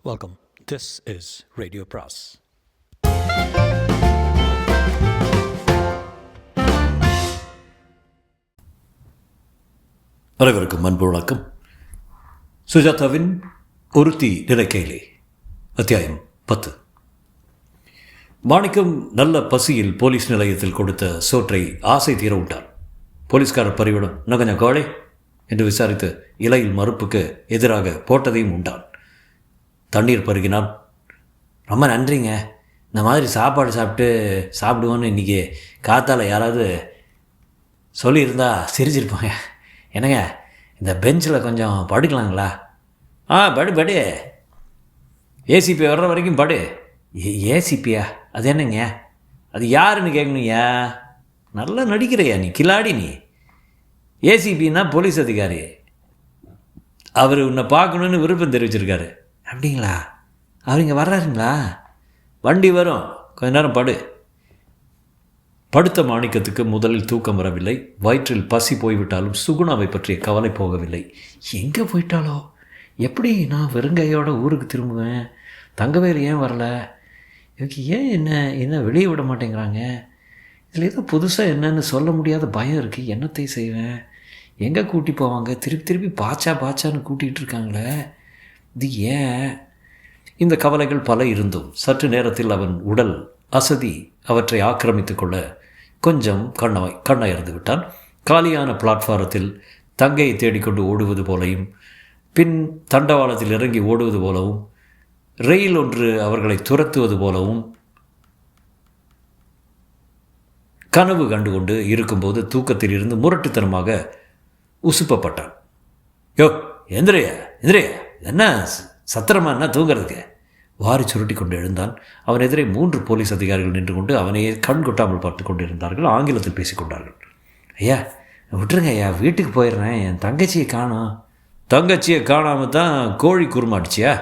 Welcome. This is Radio Pras. அனைவருக்கும் அன்பு வணக்கம். சுஜாதாவின் ஒருத்தி நினைக்கையிலே அத்தியாயம் 10. மாணிக்கம் நல்ல பசியில் போலீஸ் நிலையத்தில் கொடுத்த சோற்றை ஆசை தீர உண்டான். போலீஸ்காரர் பரிவிடம் நகஞ்ச கோழை என்று விசாரித்து இலையில் மறுப்புக்கு எதிராக போட்டதையும் உண்டான். தண்ணீர் பருகினான். ரொம்ப நன்றிங்க, இந்த மாதிரி சாப்பாடு சாப்பிடுவோன்னு இன்றைக்கி காத்தால் யாராவது சொல்லியிருந்தா சிரிச்சிருப்பாங்க. என்னங்க, இந்த பெஞ்சில் கொஞ்சம் படுக்கலாங்களா? படு ஏசிபி வர்ற வரைக்கும் படு. ஏசிபியா? அது என்னங்க? அது யாருன்னு கேட்கணுயா? நல்லா நடிக்கிறையா நீ, கில்லாடி நீ. ஏசிபின்னா போலீஸ் அதிகாரி. அவர் உன்னை பார்க்கணுன்னு விருப்பம் தெரிவிச்சிருக்காரு. அப்படிங்களா? அவர் இங்கே வர்றாருங்களா? வண்டி வரும், கொஞ்ச நேரம் படு. படுத்த மாணிக்கத்துக்கு முதலில் தூக்கம் வரவில்லை. வயிற்றில் பசி போய்விட்டாலும் சுகுணாவை பற்றிய கவலை போகவில்லை. எங்கே போயிட்டாலோ? எப்படி நான் வெறுங்கையோட ஊருக்கு திரும்புவேன்? தங்கவேல் ஏன் வரல? எனக்கு ஏன் என்ன வெளியே விட மாட்டேங்கிறாங்க? இதில் ஏதோ புதுசாக என்னன்னு சொல்ல முடியாத பயம் இருக்குது. என்னத்தை செய்வேன்? எங்கே கூட்டி போவாங்க? திருப்பி பாச்சான்னு கூட்டிகிட்டு இருக்காங்களே, இது ஏன்? இந்த கவலைகள் பல இருந்தும் சற்று நேரத்தில் அவன் உடல் அசதி அவற்றை ஆக்கிரமித்து கொள்ள கொஞ்சம் கண்ணயர்ந்து விட்டான். காலியான பிளாட்ஃபாரத்தில் தங்கையை தேடிக்கொண்டு ஓடுவது போலையும், பின் தண்டவாளத்தில் இறங்கி ஓடுவது போலவும், ரயில் ஒன்று அவர்களை துரத்துவது போலவும் கனவு கண்டுகொண்டு இருக்கும்போது தூக்கத்தில் இருந்து முரட்டுத்தனமாக உசுப்பப்பட்டான். யோ, எந்திரையா என்ன சத்திரமா என்ன தூங்கிறதுக்கு? வாரி சுருட்டி கொண்டு எழுந்தான். அவன் எதிரே 3 போலீஸ் அதிகாரிகள் நின்று கொண்டு அவனையே கண் கொட்டாமல் பார்த்து கொண்டு இருந்தார்கள். ஆங்கிலத்தில் பேசிக்கொண்டார்கள். ஐயா விட்டுருங்க ஐயா, வீட்டுக்கு போயிடுறேன். என் தங்கச்சியை காணோம். தங்கச்சியை காணாமல் தான் கோழி குருமாடிச்சியா?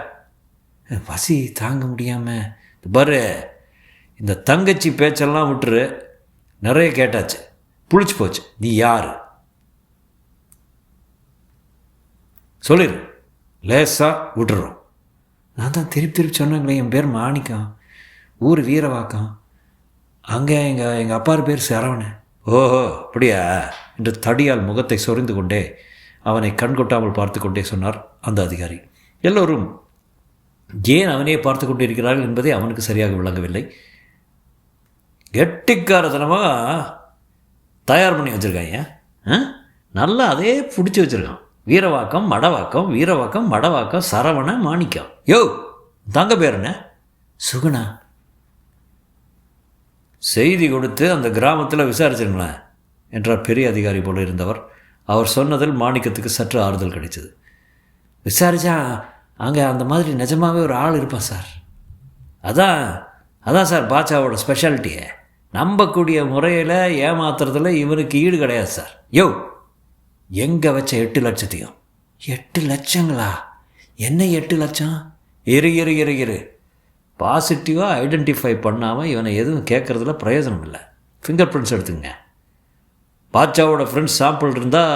பசி தாங்க முடியாமல். பாரு, இந்த தங்கச்சி பேச்செல்லாம் விட்டுரு. நிறைய கேட்டாச்சு, புளிச்சு போச்சு. நீ யார் சொல்லிடு, லேசாக விட்டுறோம். நான் தான் திருப்பி சொன்னாங்களே, என் பேர் மாணிக்கம், ஊர் வீரவாக்கம். அங்கே எங்கள் அப்பாரு பேர் சரவணன். ஓஹோ, அப்படியா என்று தடியால் முகத்தை சொரிந்து கொண்டே அவனை கண்கொட்டாமல் பார்த்து கொண்டே சொன்னார் அந்த அதிகாரி. எல்லோரும் ஏன் அவனையே பார்த்து கொண்டு இருக்கிறார்கள் என்பதை அவனுக்கு சரியாக விளங்கவில்லை. கெட்டிக்காரத்தனமாக தயார் பண்ணி வச்சுருக்காங்க. நல்லா அதே பிடிச்சி வச்சுருக்கான். வீரவாக்கம் மடவாக்கம் சரவண மாணிக்கம். யோ, தங்க பேர் என்ன? சுகுணா. செய்தி கொடுத்து அந்த கிராமத்தில் விசாரிச்சிருங்களேன் என்றார் பெரிய அதிகாரி போல இருந்தவர். அவர் சொன்னதில் மாணிக்கத்துக்கு சற்று ஆறுதல் கிடைச்சது. விசாரிச்சா அங்கே அந்த மாதிரி நிஜமாகவே ஒரு ஆள் இருப்பான் சார். அதான் சார் பாட்சாவோட ஸ்பெஷாலிட்டியை. நம்பக்கூடிய முறையில் ஏமாத்துறதுல இவனுக்கு ஈடு கிடையாது சார். யோ, எங்கே வச்ச 8 லட்சத்தையும்? 8 லட்சங்களா? என்ன 8 லட்சம்? இரு பாசிட்டிவாக ஐடென்டிஃபை பண்ணாமல் இவனை எதுவும் கேட்குறதுல பிரயோஜனம் இல்லை. ஃபிங்கர் பிரிண்ட்ஸ் எடுத்துங்க. பாட்சாவோட ஃப்ரெண்ட்ஸ் சாம்பிள் இருந்தால்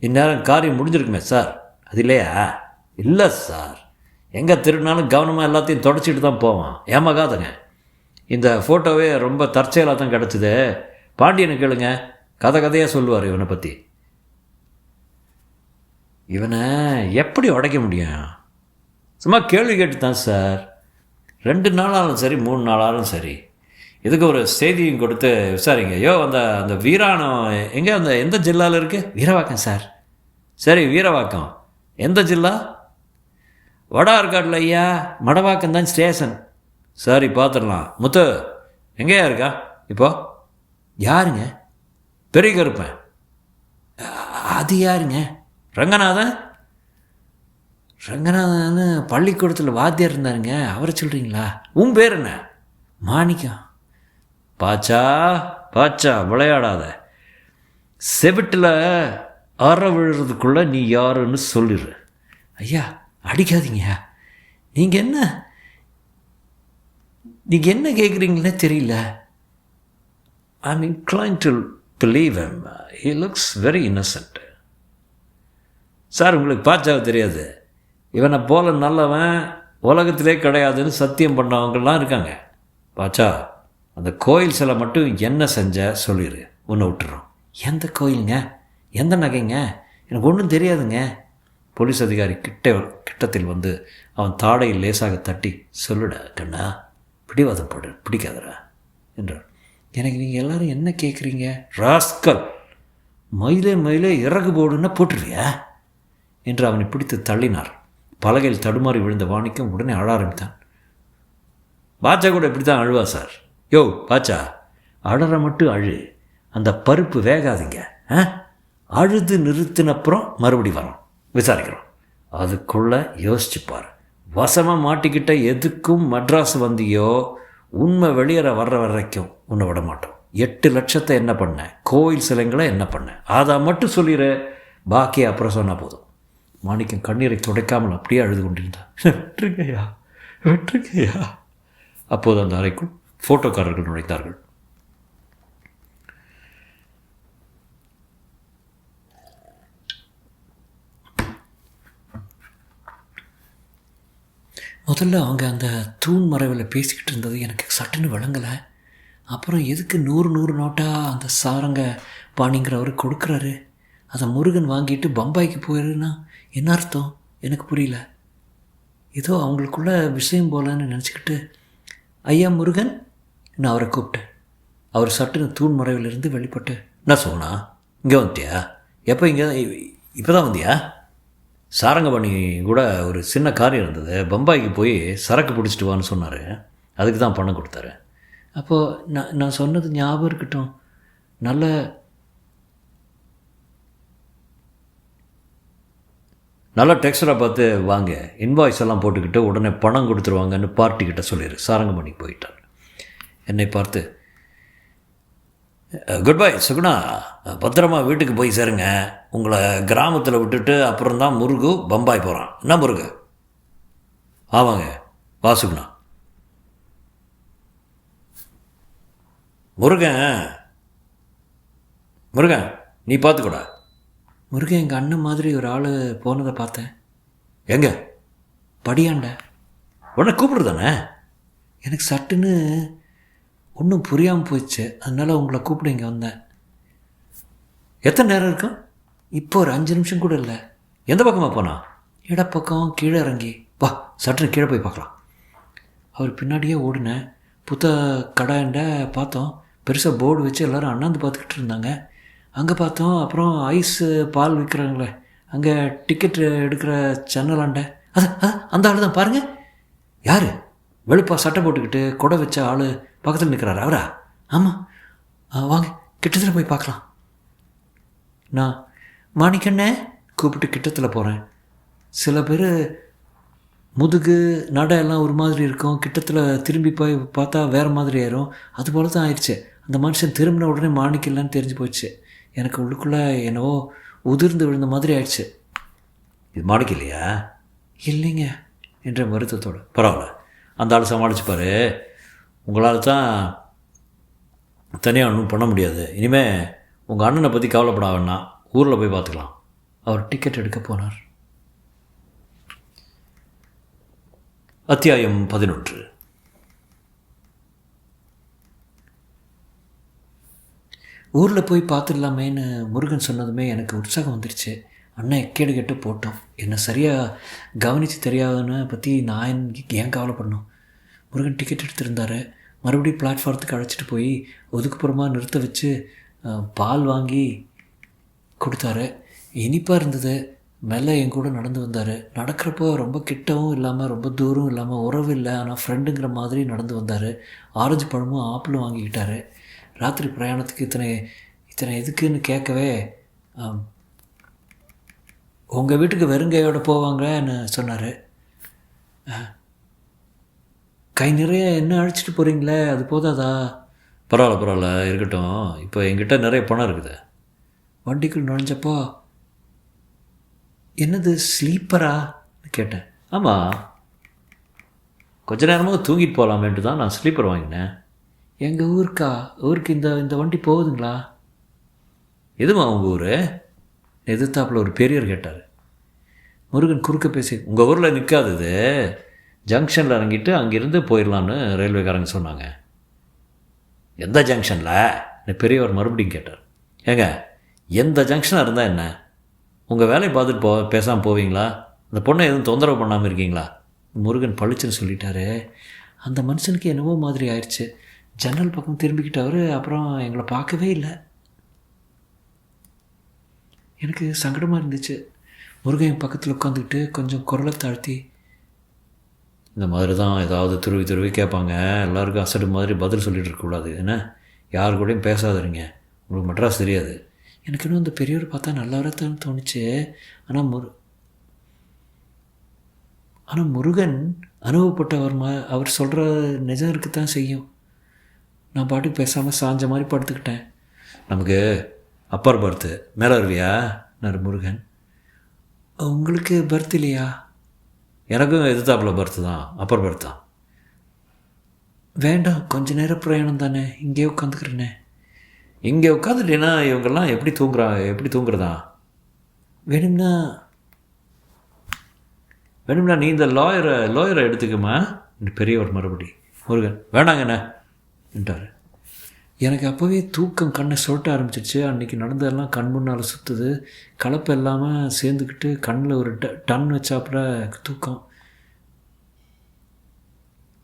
இந்நேரம் காரியம் முடிஞ்சிருக்குமே சார். அது இல்லையா? இல்லை சார், எங்கே திருடினாலும் கவனமாக எல்லாத்தையும் தொடச்சிட்டு தான் போவான். ஏமாகாதங்க. இந்த ஃபோட்டோவே ரொம்ப தற்செயலாக தான் கிடச்சிது. பாண்டியனை கேளுங்க, கதையாக சொல்லுவார் இவனை பற்றி. இவனை எப்படி உடைக்க முடியும்? சும்மா கேள்வி கேட்டு தான் சார். 2 நாளாலும் சரி, 3 நாளாலும் சரி, இதுக்கு ஒரு செய்தியும் கொடுத்து விசாரிங்க. ஐயோ, அந்த வீராணம் எங்கே? எந்த ஜில்லாவில் இருக்குது? வீரவாக்கம் சார். சரி, வீரவாக்கம் எந்த ஜில்லா? வடார்காட்டில் ஐயா. மடவாக்கம் தான் ஸ்டேஷன். சரி, பார்த்துடலாம். முத்து எங்கேயா இருக்கா இப்போ? யாருங்க? பெரிய கருப்பேன். அது யாருங்க? ரங்கநாதன் பள்ளிக்கூடத்தில் வாத்தியார் இருந்தாருங்க, அவரை சொல்கிறீங்களா? உன் பேர் என்ன? மாணிக்கம். பாச்சா விளையாடாத. செவிட்டில் அற விழுறதுக்குள்ளே நீ யாருன்னு சொல்லிடு. ஐயா அடிக்காதீங்க. நீங்கள் என்ன கேட்குறீங்களே தெரியல. I'm inclined to believe him. He looks very innocent. Sir, உங்களுக்கு பாட்சாவை தெரியாது. இவனை போல நல்லவன் உலகத்திலே கிடையாதுன்னு சத்தியம் பண்ணவங்கலாம் இருக்காங்க. பாச்சா, அந்த கோயில் சிலை மட்டும் என்ன செஞ்ச சொல்லிடு, உன்னை விட்டுறோம். எந்த கோயிலுங்க, எந்த நகைங்க, எனக்கு ஒன்றும் தெரியாதுங்க. போலீஸ் அதிகாரி கிட்டத்தில் வந்து அவன் தாடையில் லேசாக தட்டி, சொல்லுடா கண்ணா, பிடிவாதம் போடு, பிடிக்காதடா என்றார். எனக்கு நீங்கள் எல்லோரும் என்ன கேட்குறீங்க? ராஸ்கல், மயிலே இறகு போடுன்னா போட்டுருவியா என்று அவனை பிடித்து தள்ளினார். பலகையில் தடுமாறி விழுந்த வாணிக்கம் உடனே அழ ஆரம்பித்தான். பாச்சா கூட இப்படி தான் அழுவா சார். யோ பாச்சா, அழற மட்டும் அழு, அந்த பருப்பு வேகாதீங்க. அழுது நிறுத்தினப்புறம் மறுபடி வரோம், விசாரிக்கிறோம். அதுக்குள்ளே யோசிச்சுப்பார். வசமாக மாட்டிக்கிட்ட எதுக்கும் மட்ராஸ் வந்தியோ, உண்மை வெளியேற வர்ற வரைக்கும் உன்னை விட மாட்டோம். 8 லட்சத்தை என்ன பண்ண, கோயில் சிலைங்களை என்ன பண்ண, அதை மட்டும் சொல்லிடு, பாக்கி அப்புறம் சொன்னால் போதும். மாணிக்கம் கண்ணீரை துடைக்காமல் அப்படியே அழுது கொண்டிருந்தான். வெற்றுக்கையா, வெற்றுக்கையா. அப்போது அந்த அறைக்குள் ஃபோட்டோக்காரர்கள் நுழைந்தார்கள். முதல்ல அவங்க அந்த தூண் மறைவில் பேசிக்கிட்டு இருந்தது எனக்கு சட்டுன்னு விளங்கலை. அப்புறம் எதுக்கு 100 நோட்டாக அந்த சாரங்க பாணிங்கிறவர் கொடுக்குறாரு? அதை முருகன் வாங்கிட்டு பம்பாய்க்கு போயிடுன்னா என்ன அர்த்தம்? எனக்கு புரியல. ஏதோ அவங்களுக்குள்ள விஷயம் போலன்னு நினச்சிக்கிட்டு, ஐயா முருகன், நான் அவரை கூப்பிட்டேன். அவர் சட்டுன்னு தூண் மறைவிலிருந்து வெளிப்பட்டு, என்ன சோனா, இங்கே வந்துட்டியா? எப்போ இங்கே இப்போ தான் வந்தியா? சாரங்கபாணி கூட ஒரு சின்ன காரியம் இருந்தது, பம்பாய்க்கு போய் சரக்கு பிடிச்சிட்டு வான்னு சொன்னார், அதுக்கு தான் பணம் கொடுத்தாரு. அப்போது நான் சொன்னது ஞாபகம் இருக்கட்டும், நல்லா டெக்ஸ்டராக பார்த்து வாங்க, இன்வாய்ஸ் எல்லாம் போட்டுக்கிட்டு உடனே பணம் கொடுத்துருவாங்கன்னு பார்ட்டிக்கிட்ட சொல்லிடு. சாரங்கபாணிக்கு போயிட்டார். என்னை பார்த்து, குட் பை சுகுணா, பத்திரமா வீட்டுக்கு போய் சேருங்க. உங்களை கிராமத்தில் விட்டுட்டு அப்புறம் தான் முருகு பம்பாய் போகிறான். என்ன முருகு? ஆமாங்க, வா சுகுணா. முருகன் நீ பார்த்துக்கூடா. முருகன், எங்கள் அண்ணன் மாதிரி ஒரு ஆள் போனதை பார்த்தேன். எங்கே? படியாண்ட. உடனே கூப்பிடு தானே. எனக்கு சட்டுன்னு ஒன்றும் புரியாமல் போயிடுச்சு, அதனால் உங்களை கூப்பிட இங்கே வந்தேன். எத்தனை நேரம் இருக்கும்? இப்போ ஒரு 5 நிமிஷம் கூட இல்லை. எந்த பக்கமாக போனா? இடப்பக்கம் கீழே இறங்கி வா, சட்டுன்னு கீழே போய் பார்க்கலாம். அவர் பின்னாடியே ஓடினேன். புத்த கடாண்ட பார்த்தோம், பெருசாக போர்டு வச்சு எல்லோரும் அண்ணாந்து பார்த்துக்கிட்டு இருந்தாங்க. அங்கே பார்த்தோம். அப்புறம் ஐஸு பால் விற்கிறாங்களே, அங்கே டிக்கெட் எடுக்கிற சேனலாண்ட அந்த ஆள் தான் பாருங்கள். யார்? வெளுப்பா சட்டை போட்டுக்கிட்டு கொடை வச்ச ஆள் பக்கத்தில் நிற்கிறாரு, அவரா? ஆமாம், வாங்க கிட்டத்தில் போய் பார்க்கலாம். நான் மாணிக்கண்ணே கூப்பிட்டு கிட்டத்தில் போகிறேன். சில பேர் முதுகு நடை எல்லாம் ஒரு மாதிரி இருக்கும், கிட்டத்தில் திரும்பி போய் பார்த்தா வேறு மாதிரி ஆயிரும். அதுபோல் தான் ஆயிடுச்சு. அந்த மனுஷன் திரும்பின உடனே மாணிக்கலான்னு தெரிஞ்சு போச்சு. எனக்கு உள்ளுக்குள்ளே என்னவோ உதிர்ந்து விழுந்த மாதிரி ஆயிடுச்சு. இது மாணிக்க இல்லையா? இல்லைங்க என்ற வருத்தத்தோடு. பரவாயில்ல, அந்த ஆள் சமாளிச்சுப்பார். உங்களால் தான் தனியாக ஒன்றும் பண்ண முடியாது. இனிமேல் உங்கள் அண்ணனை பற்றி கவலைப்பட வேணாம், ஊரில் போய் பார்த்துக்கலாம். அவர் டிக்கெட் எடுக்க போனார். அத்தியாயம் 11. ஊரில் போய் பார்த்துடலாமேன்னு முருகன் சொன்னதுமே எனக்கு உற்சாகம் வந்துடுச்சு. அண்ணன் எக்கேடு கெட்டு போட்டோம். என்னை சரியாக கவனித்து தெரியாதுன்னு பற்றி நான் ஏன் கவலைப்படணும்? முருகன் டிக்கெட் எடுத்திருந்தார். மறுபடியும் பிளாட்ஃபாரத்துக்கு அழைச்சிட்டு போய் ஒதுக்குப்புறமாக நிறுத்த வச்சு பால் வாங்கி கொடுத்தாரு. இனிப்பாக இருந்தது. மெல்ல என் கூட நடந்து வந்தார். நடக்கிறப்போ ரொம்ப கிட்டவும் இல்லாமல் ரொம்ப தூரம் இல்லாமல், உறவு இல்லை ஆனால் ஃப்ரெண்டுங்கிற மாதிரி நடந்து வந்தார். ஆரஞ்சு பழமும் ஆப்பிளும் வாங்கிக்கிட்டார். ராத்திரி பிரயாணத்துக்கு இத்தனை எதுக்குன்னு கேட்கவே, உங்கள் வீட்டுக்கு வெறுங்கையோடு போவாங்கன்னு சொன்னார். கை நிறைய என்ன அழைச்சிட்டு போகிறீங்களே, அது போதாதா? பரவாயில்ல இருக்கட்டும், இப்போ என்கிட்ட நிறைய பணம் இருக்குது. வண்டிக்குள் நுழைஞ்சப்போ, என்னது ஸ்லீப்பரான்னு கேட்டேன். ஆமாம், கொஞ்ச நேரமாக தூங்கிட்டு போகலாமேன்ட்டு தான் நான் ஸ்லீப்பர் வாங்கினேன். எங்கள் ஊருக்கு இந்த வண்டி போகுதுங்களா? எதுமா உங்கள் ஊர்? எதிர்த்தாப்பில் ஒரு பெரியவர் கேட்டார். முருகன் குறுக்க பேசி, உங்கள் ஊரில் நிற்காதது, ஜங்ஷனில் இறங்கிட்டு அங்கேருந்து போயிடலான்னு ரயில்வேக்காரங்க சொன்னாங்க. எந்த ஜங்ஷனில் பெரியவர் மறுபடியும் கேட்டார். ஏங்க, எந்த ஜங்ஷனாக இருந்தால் என்ன? உங்கள் வேலையை பார்த்துட்டு பேசாமல் போவீங்களா? அந்த பொண்ணை எதுவும் தொந்தரவு பண்ணாமல் இருக்கீங்களா? முருகன் பளிச்சுன்னு சொல்லிட்டாரு. அந்த மனுஷனுக்கு என்னவோ மாதிரி ஆயிடுச்சு. ஜன்னல் பக்கம் திரும்பிக்கிட்டவர் அப்புறம் எங்களை பார்க்கவே இல்லை. எனக்கு சங்கடமாக இருந்துச்சு. முருகன் பக்கத்தில் உட்காந்துக்கிட்டு கொஞ்சம் குரலை தாழ்த்தி, இந்த மாதிரி தான் ஏதாவது துருவி கேட்பாங்க, எல்லாருக்கும் அசடு மாதிரி பதில் சொல்லிகிட்டு இருக்கக்கூடாது, என்ன யார் கூடயும் பேசாதீங்க, உங்களுக்கு மெட்ராஸ் தெரியாது. எனக்கு இன்னும் அந்த பெரியவர் பார்த்தா நல்லாதான் தோணுச்சு. ஆனால் முருகன் அனுபவப்பட்டவர் அவர் சொல்கிற நிஜம் இருக்குத்தான் செய்யும். நான் பாட்டுக்கு பேசாமல் சாஞ்ச மாதிரி படுத்துக்கிட்டேன். நமக்கு அப்பர் பர்த்து மேலே இருவியா முருகன். உங்களுக்கு பர்த் இல்லையா? எனக்கும் எதிர்த்தாப்பில் பர்த்து தான், அப்பர் பர்த் தான். வேண்டாம், கொஞ்ச நேரம் பிரயாணம் தானே, இங்கே உட்காந்துக்கிறேனே. இங்கே உட்காந்துட்டேன்னா இவங்கெல்லாம் எப்படி தூங்குறதா? வேணும்னா நீ இந்த லாயரை எடுத்துக்கமா இந்த பெரியவர் மறுபடி. முருகன் வேண்டாங்கண்ணே என்றார். எனக்கு அப்போவே தூக்கம் கண்ணை சொட்ட ஆரம்பிச்சிடுச்சு. அன்றைக்கி நடந்ததெல்லாம் கண் முன்னால் சுற்றுது. கலப்பு இல்லாமல் சேர்ந்துக்கிட்டு கண்ணில் ஒரு டன் வச்சாப்புல தூக்கம்.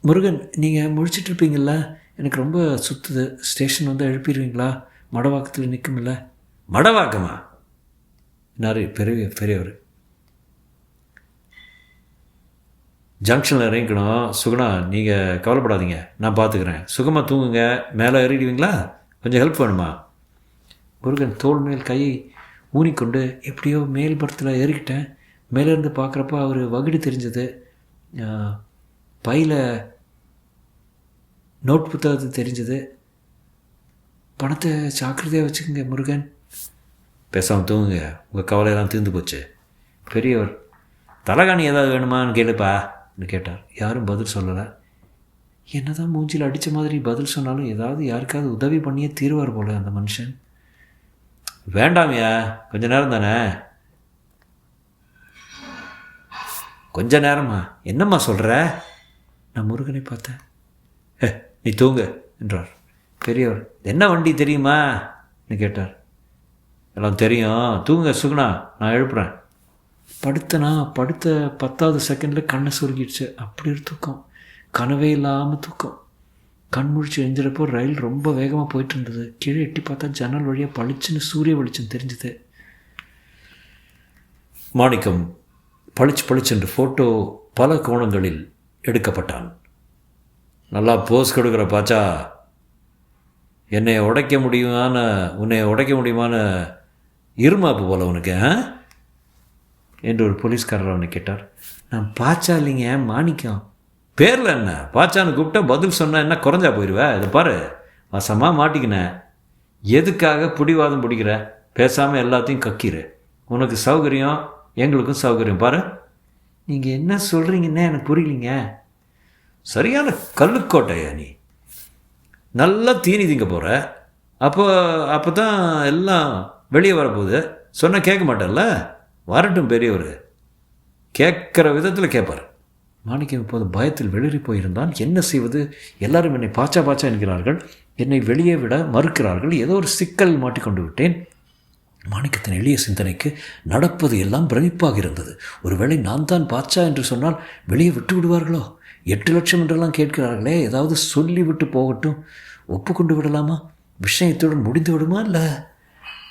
முருகன், நீங்கள் முழிச்சிட்ருப்பீங்கள, எனக்கு ரொம்ப சுற்றுது. ஸ்டேஷன் வந்து எழுப்பிடுவீங்களா? மடவாக்கத்தில் நிற்குமில்ல. மடவாக்கமா? நிறைய பெரியவர். ஜங்ஷனில் இறங்கிக்கணும். சுகுணா, நீங்கள் கவலைப்படாதீங்க, நான் பார்த்துக்கிறேன். சுகமாக தூங்குங்க. மேலே ஏறிடுவீங்களா? கொஞ்சம் ஹெல்ப் வேணுமா? முருகன் தோள் மேல் கையை ஊனிக்கொண்டு எப்படியோ மேல் படத்தில் ஏறிக்கிட்டேன். மேலேருந்து பார்க்குறப்ப அவர் வகுடு தெரிஞ்சது. பையில் நோட் புத்தகத்தை தெரிஞ்சது. பணத்தை ஜாக்கிரதையாக வச்சுக்கோங்க முருகன். பேசாமல் தூங்குங்க, உங்கள் கவலையெல்லாம் தீர்ந்து போச்சு. பெரியவர், தலைகாணி ஏதாவது வேணுமான்னு கேளுப்பான்னு கேட்டார். யாரும் பதில் சொல்லலை. என்ன தான் மூஞ்சில் அடித்த மாதிரி பதில் சொன்னாலும் ஏதாவது யாருக்காவது உதவி பண்ணியே தீர்வார் போல அந்த மனுஷன். வேண்டாமையா, கொஞ்ச நேரம் தானே. கொஞ்ச நேரமா? என்னம்மா சொல்கிற? நான் முருகனை பார்த்தேன். நீ தூங்க என்றார். பெரியவர், என்ன வண்டி தெரியுமான்னு கேட்டார். எல்லாம் தெரியும், தூங்க சுகுணா, நான் எழுப்புறேன். படுத்த 10வது செகண்டில் கண்ணை சுருங்கிடுச்சு. அப்படி ஒரு தூக்கம், கனவே இல்லாமல் தூக்கம். கண் முழிச்சு எழுந்திரப்போ ரயில் ரொம்ப வேகமாக போயிட்டு இருந்தது. கீழே எட்டி பார்த்தா ஜன்னல் வழியாக பளிச்சுன்னு சூரிய வெளிச்சம் தெரிஞ்சுது. மாணிக்கம் பளிச்சென்று ஃபோட்டோ பல கோணங்களில் எடுக்கப்பட்டான். நல்லா போஸ் கொடுக்குற பாச்சா, உன்னை உடைக்க முடியுமான இருமாப்பு போல உனக்கு என்று ஒரு போலீஸ்காரர் அவனை கேட்டார். நான் பாச்சா இல்லைங்க, மாணிக்கம். பேரில் என்ன பாச்சான்னு கூப்பிட்டா பதில் சொன்ன என்ன குறைஞ்சா போயிடுவேன்? இதை பாரு, வசமாக மாட்டிக்கினேன். எதுக்காக பிடிவாதம் பிடிக்கிற? பேசாமல் எல்லாத்தையும் கக்கிறு. உனக்கு சௌகரியம், எங்களுக்கும் சௌகரியம். பாரு, நீங்கள் என்ன சொல்கிறீங்கன்னே எனக்கு புரியலிங்க. சரியான கல்லுக்கோட்டையா நீ. நல்லா தீனி திங்க போகிற. அப்போ தான் எல்லாம் வெளியே வரப்போகுது. சொன்ன கேட்க மாட்டேன்ல. வரட்டும் பெரியவர், கேட்குற விதத்தில் கேட்பார். மாணிக்கம் இப்போது பயத்தில் வெளியேறி போயிருந்தான். என்ன செய்வது? எல்லாரும் என்னை பாச்சா என்கிறார்கள். என்னை வெளியே விட மறுக்கிறார்கள். ஏதோ ஒரு சிக்கல் மாட்டிக்கொண்டு விட்டேன். மாணிக்கத்தின் எளிய சிந்தனைக்கு நடப்பது எல்லாம் பிரமிப்பாக இருந்தது. ஒருவேளை நான் தான் பாச்சா என்று சொன்னால் வெளியே விட்டு விடுவார்களோ? 8 லட்சம் என்றெல்லாம் கேட்கிறார்களே, ஏதாவது சொல்லிவிட்டு போகட்டும். ஒப்புக்கொண்டு விடலாமா? விஷயத்துடன் முடிந்து விடுமா? இல்லை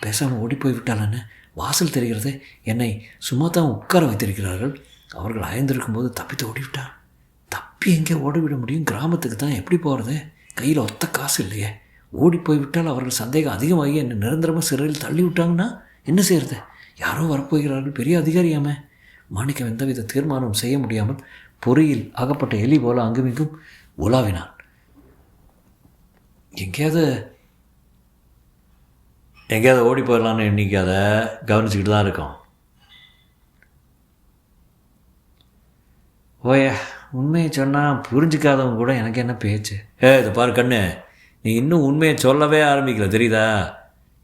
பேசாமல் ஓடி போய் விட்டாலன்னு வாசல் தெரிகிறது. என்னை சும்மா தான் உட்கார வைத்திருக்கிறார்கள். அவர்கள் அயர்ந்திருக்கும்போது தப்பித்து ஓடிவிட்டான். தப்பி எங்கே ஓடிவிட முடியும்? கிராமத்துக்கு தான் எப்படி போகிறது? கையில் ஒத்த காசு இல்லையே. ஓடி போய்விட்டால் அவர்கள் சந்தேகம் அதிகமாகி என்னை நிரந்தரமாக சிறையில் தள்ளி விட்டாங்கன்னா என்ன செய்கிறது? யாரோ வரப்போகிறார்கள், பெரிய அதிகாரியாமே. மாணிக்கம் எந்தவித தீர்மானம் செய்ய முடியாமல் பொறியில் அகப்பட்ட எலி போல அங்குமிங்கும் உலாவினான். எங்கேயாவது ஓடி போயிடலான்னு இன்றைக்கி அதை கவனிச்சுக்கிட்டு தான் இருக்கோம். ஓய, உண்மையை சொன்னால் புரிஞ்சிக்காதவங்க கூட எனக்கு என்ன பேச்சு? இதை பாரு கண்ணு, நீ இன்னும் உண்மையை சொல்லவே ஆரம்பிக்கல, தெரியுதா?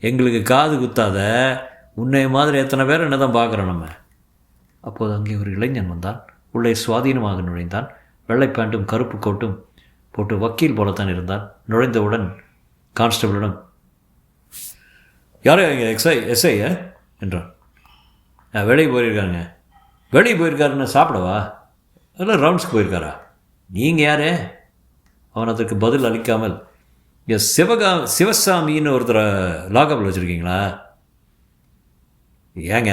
எங்களுக்கு காது குத்தாத. உன்னை மாதிரி எத்தனை பேர் என்ன தான் பார்க்குறோம் நம்ம. அப்போது அங்கே ஒரு இளைஞன் வந்தான். உள்ளே சுவாதீனமாக நுழைந்தான். வெள்ளை பேண்ட்டும் கருப்பு கோட்டும் போட்டு வக்கீல் போலத்தான் இருந்தான். நுழைந்தவுடன் கான்ஸ்டபிளிடம், யாரும் எங்கள் எஸ்ஐ என்றான். வெளியே போயிருக்காங்க. வெளியே போயிருக்காருன்னு சாப்பிடவா இல்லை ரவுண்ட்ஸ்க்கு போயிருக்காரா? நீங்கள் யார்? அவன் அதற்கு பதில் அளிக்காமல், சிவசாமின்னு ஒருத்தரை லாக்அப்பில் வச்சுருக்கீங்களா? ஏங்க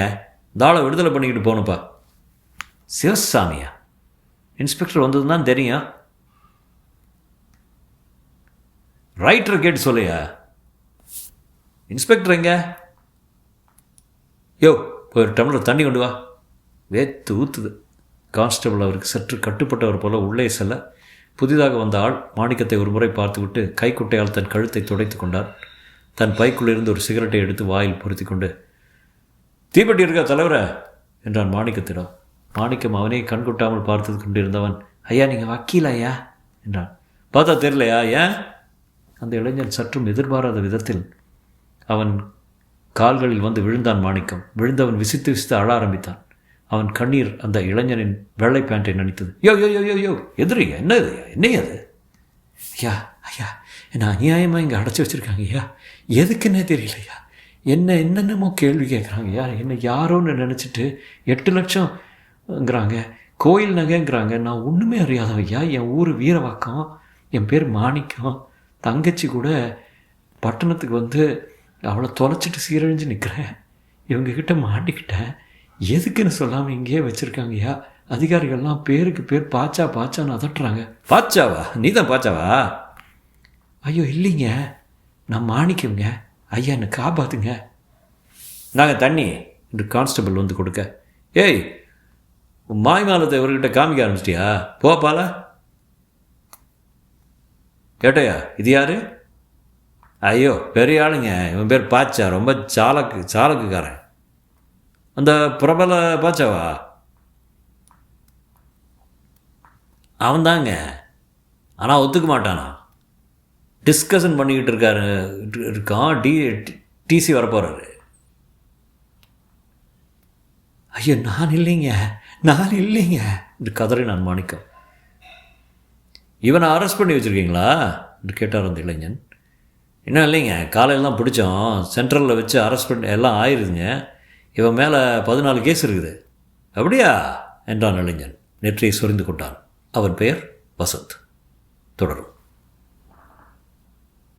இந்த ஆளை விடுதலை பண்ணிக்கிட்டு போகணுப்பா. சிவசாமியா? இன்ஸ்பெக்டர் வந்தது தான் தெரியும். ரைட்டர் கேட்டு சொல்லையா? இன்ஸ்பெக்டர் எங்க? யோ போய் ஒரு டம்ளர் தண்ணி கொண்டு வா. வேத்து ஊற்றுது. கான்ஸ்டபிள் அவருக்கு சற்று கட்டுப்பட்டவர் போல உள்ளே செல்ல, புதிதாக வந்த ஆள் மாணிக்கத்தை ஒரு முறை பார்த்துவிட்டு கைக்குட்டையால் தன் கழுத்தை துடைத்து கொண்டார். தன் பைக்குள்ளிருந்து ஒரு சிகரெட்டை எடுத்து வாயில் பொருத்தி கொண்டு, தீப்பெட்டி இருக்கா தலைவரை என்றான் மாணிக்கத்திடம். மாணிக்கம் அவனே கண்கொட்டாமல் பார்த்து கொண்டிருந்தவன், ஐயா நீங்கள் வக்கீல் ஐயா என்றான். பார்த்தா தெரியலையா? ஏன்? அந்த இளைஞன் சற்றும் எதிர்பாராத விதத்தில் அவன் கால்களில் வந்து விழுந்தான். மாணிக்கம் விழுந்தவன் விசித்து விசித்து அழ ஆரம்பித்தான். அவன் கண்ணீர் அந்த இளைஞனின் வெள்ளை பேண்ட்டை நனைத்தது. யோ யோ யோ யோ யோ எதிரிங்க, என்னது என்னையா அது? ஐயா ஐயா என்னை அநியாயமாக இங்கே அடைச்சி வச்சுருக்காங்க ஐயா. எதுக்குன்னே தெரியலையா. என்னென்னமோ கேள்வி கேட்குறாங்க ஐயா. என்னை யாரோன்னு நினச்சிட்டு 8 லட்சம்ங்கிறாங்க, கோயில் நகைங்கிறாங்க. நான் ஒன்றுமே அறியாதவன் ஐயா. என் ஊர் வீரவாக்கம், என் பேர் மாணிக்கம். தங்கச்சி கூட பட்டணத்துக்கு வந்து அவளை தொலைச்சிட்டு சீரழிஞ்சு நிற்கிறேன். இவங்கக்கிட்ட மாட்டிக்கிட்டேன். எதுக்குன்னு சொல்லாமல் இங்கேயே வச்சுருக்காங்கய்யா. அதிகாரிகள்லாம் பேருக்கு பேர் பாச்சான்னு அதட்டுறாங்க. பாச்சாவா? நீ தான் பாச்சாவா? ஐயோ இல்லைங்க, நான் மாணிக்கங்க ஐயா, என்னை காப்பாற்றுங்க. நாங்கள் தண்ணி என்று கான்ஸ்டபிள் வந்து கொடுக்க, ஏய் மாய்மாலத்தை இவர்கிட்ட காமிக்க ஆரம்பிச்சிட்டியா? போப்பால கேட்டையா? இது யாரு? ஐயோ பெரிய ஆளுங்க, இவன் பேர் பாச்சா, ரொம்ப சாலக்குக்காரன். அந்த பிரபல பாச்சாவா? அவன்தாங்க, ஆனால் ஒத்துக்க மாட்டானா. டிஸ்கஷன் பண்ணிக்கிட்டு இருக்கான். டிசி வரப்போகிறாரு. ஐயோ நான் இல்லைங்க என்று கதறி நான் மாணிக்கம். இவனை அரெஸ்ட் பண்ணி வச்சுருக்கீங்களா என்று கேட்டார் அந்த இளைஞன். இன்னும் இல்லைங்க, காலையிலாம் பிடிச்சோம், சென்ட்ரலில் வச்சு அரெஸ்ட் பண்ணி எல்லாம் ஆயிடுதுங்க. இவன் மேலே 14 கேஸ் இருக்குது. அப்படியா என்றான் இளைஞன். நெற்றியை சொரிந்து கொண்டான். அவன் பெயர் வசந்த். தொடரும்.